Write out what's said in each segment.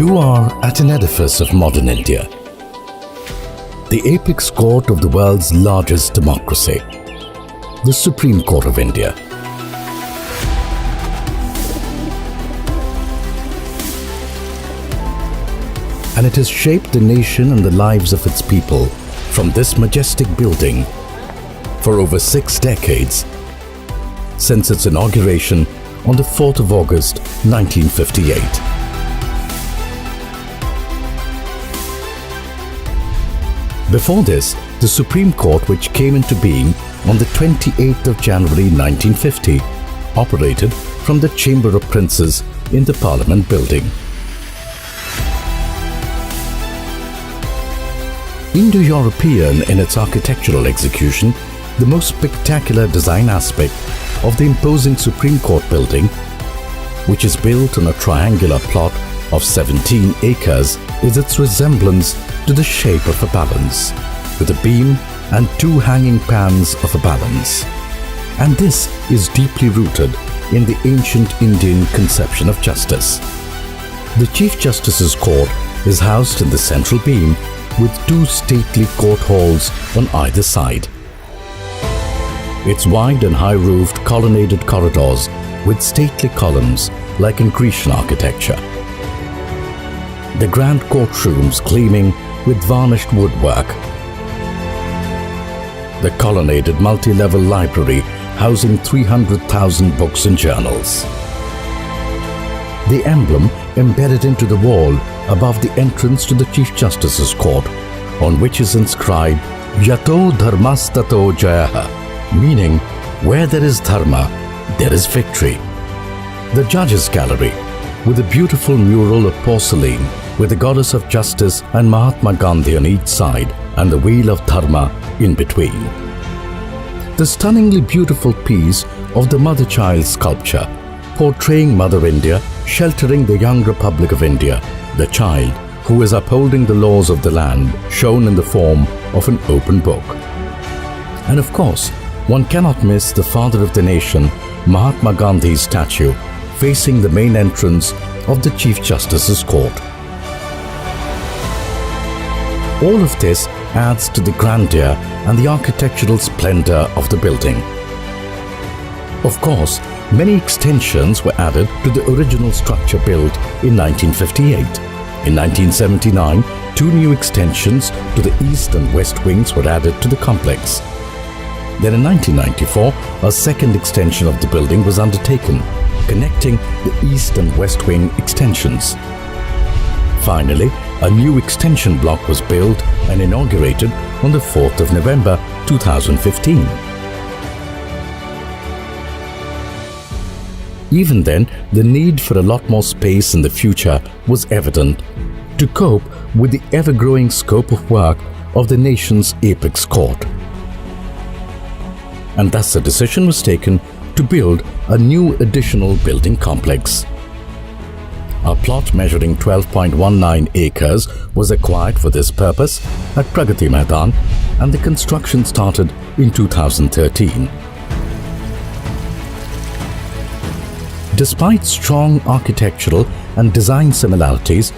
You are at an edifice of modern India, the apex court of the world's largest democracy, the Supreme Court of India. And it has shaped the nation and the lives of its people from this majestic building for over 6 decades, since its inauguration on the 4th of August 1958. Before this, the Supreme Court, which came into being on the 28th of January 1950, operated from the Chamber of Princes in the Parliament building. Indo-European in its architectural execution, the most spectacular design aspect of the imposing Supreme Court building, which is built on a triangular plot of 17 acres, is its resemblance to the shape of a balance, with a beam and 2 hanging pans of a balance. And this is deeply rooted in the ancient Indian conception of justice. The Chief Justice's court is housed in the central beam with 2 stately court halls on either side. Its wide and high-roofed colonnaded corridors with stately columns like in Grecian architecture. The grand courtrooms gleaming with varnished woodwork. The colonnaded multi-level library housing 300,000 books and journals. The emblem embedded into the wall above the entrance to the Chief Justice's court, on which is inscribed Yato Dharmastato Jayaha, meaning where there is dharma, there is victory. The Judges Gallery, with a beautiful mural of porcelain with the Goddess of Justice and Mahatma Gandhi on each side and the Wheel of Dharma in between. The stunningly beautiful piece of the Mother-Child sculpture, portraying Mother India sheltering the young Republic of India, the child who is upholding the laws of the land, shown in the form of an open book. And of course, one cannot miss the father of the nation, Mahatma Gandhi's statue, facing the main entrance of the Chief Justice's court. All of this adds to the grandeur and the architectural splendor of the building. Of course, many extensions were added to the original structure built in 1958. In 1979, 2 new extensions to the east and west wings were added to the complex. Then in 1994, a second extension of the building was undertaken, connecting the east and west wing extensions. Finally, a new extension block was built and inaugurated on the 4th of November 2015. Even then, the need for a lot more space in the future was evident to cope with the ever-growing scope of work of the nation's apex court. And thus a decision was taken to build a new additional building complex. A plot measuring 12.19 acres was acquired for this purpose at Pragati Maidan, and the construction started in 2013. Despite strong architectural and design similarities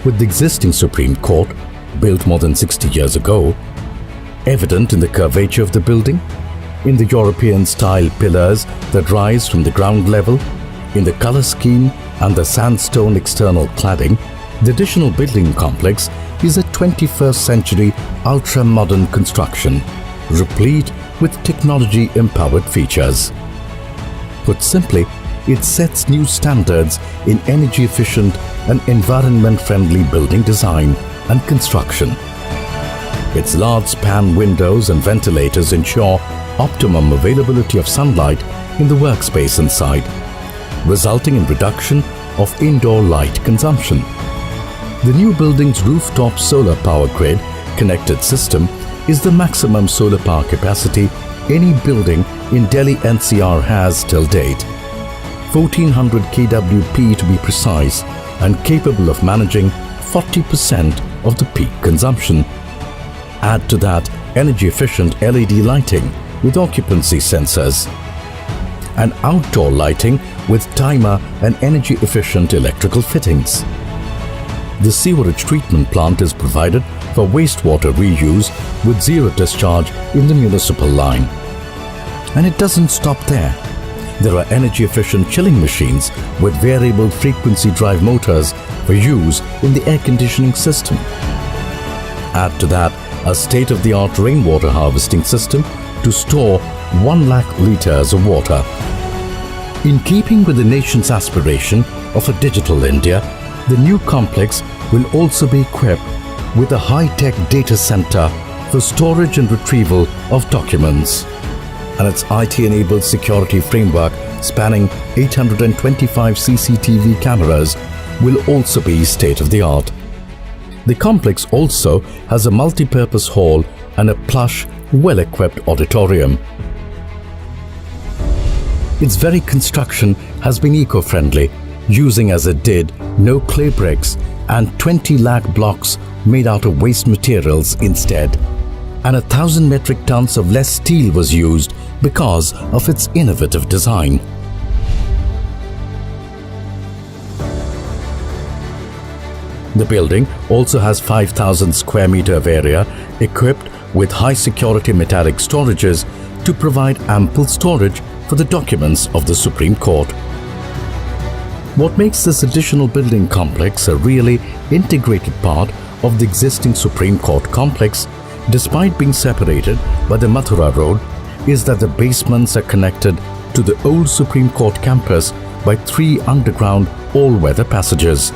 with the existing Supreme Court, built more than 60 years ago, evident in the curvature of the building, in the European-style pillars that rise from the ground level, in the color scheme and the sandstone external cladding, the additional building complex is a 21st century ultra-modern construction, replete with technology-empowered features. Put simply, it sets new standards in energy-efficient and environment-friendly building design and construction. Its large-span windows and ventilators ensure optimum availability of sunlight in the workspace inside, resulting in reduction of indoor light consumption. The new building's rooftop solar power grid connected system is the maximum solar power capacity any building in Delhi NCR has till date, 1400 kWp to be precise, and capable of managing 40% of the peak consumption. Add to that energy-efficient LED lighting with occupancy sensors, and outdoor lighting with timer and energy-efficient electrical fittings. The sewerage treatment plant is provided for wastewater reuse with zero discharge in the municipal line. And it doesn't stop there. There are energy-efficient chilling machines with variable frequency drive motors for use in the air conditioning system. Add to that a state-of-the-art rainwater harvesting system to store 1 lakh litres of water. In keeping with the nation's aspiration of a digital India, the new complex will also be equipped with a high-tech data center for storage and retrieval of documents. And its IT-enabled security framework spanning 825 CCTV cameras will also be state-of-the-art. The complex also has a multi-purpose hall and a plush, well-equipped auditorium. Its very construction has been eco-friendly, using as it did no clay bricks and 20 lakh blocks made out of waste materials instead. And 1,000 metric tons of less steel was used because of its innovative design. The building also has 5,000 square meter of area equipped with high security metallic storages to provide ample storage for the documents of the Supreme Court. What makes this additional building complex a really integrated part of the existing Supreme Court complex, despite being separated by the Mathura Road, is that the basements are connected to the old Supreme Court campus by 3 underground all-weather passages.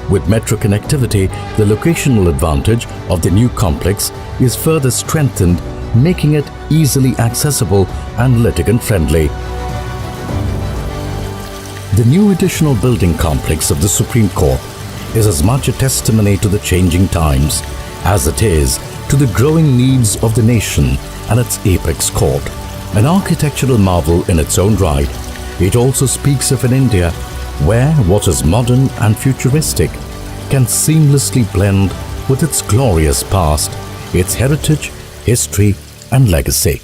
With metro connectivity, the locational advantage of the new complex is further strengthened, making it easily accessible and litigant-friendly. The new additional building complex of the Supreme Court is as much a testimony to the changing times as it is to the growing needs of the nation and its apex court. An architectural marvel in its own right, it also speaks of an India where what is modern and futuristic can seamlessly blend with its glorious past, its heritage, history, and legacy.